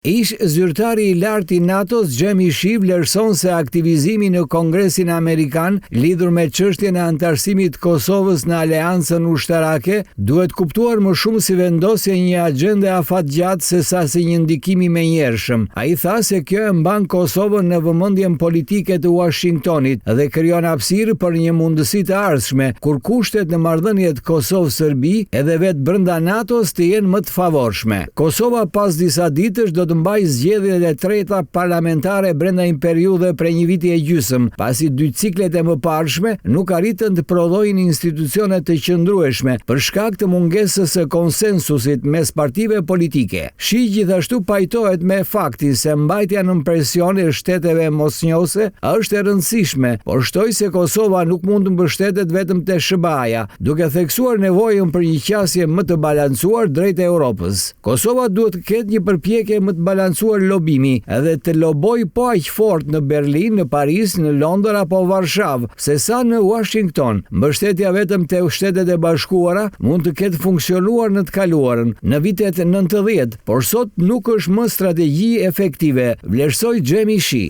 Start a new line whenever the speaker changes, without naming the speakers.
Ish zyrtari I lartë I NATO-s Jamie Shih vlerëson se aktivizimi në Kongresin Amerikan lidhur me çështjen e antarësimit të Kosovës në aleancën ushtarake duhet kuptuar më shumë si vendosje një agjende afatgjatë sesa si një ndikim I menjëhershëm. Ai tha se kjo e mban Kosovën në vëmendjen politike të Washingtonit dhe krijon hapësirë për një mundësi të ardhshme kur kushtet në marrëdhëniet Kosovë-Serbi edhe vetë brenda NATO-s të jenë më të favorshme. Kosova pas disa ditësh do të mbaj zgjedhjet e treta parlamentare brenda një periudhe prej një viti e gjysmë, pasi dy ciklet e mëparshme nuk arritën të prodhojnë institucione të qëndrueshme për shkak të mungesës së konsensusit mes partive politike. Shih gjithashtu pajtohet me faktin se mbajtja nën presion e shteteve mosnjose është e rëndësishme, por shtoi se Kosova nuk mund të mbështetet vetëm te SBA-ja, duke theksuar nevojën për një qasje më të balancuar drejt Europës. Kosova duhet të ketë një përpjekje më të balancuar lobimi edhe të loboj po aq fort në Berlin, në Paris, në Londër apo Varshavë, sesa në Washington. Mbështetja vetëm te Shtetet e Bashkuara mund të ketë funksionuar në të kaluarën, në vitet 90, por sot nuk është më strategji efektive, vlerësoi Jamie Shih.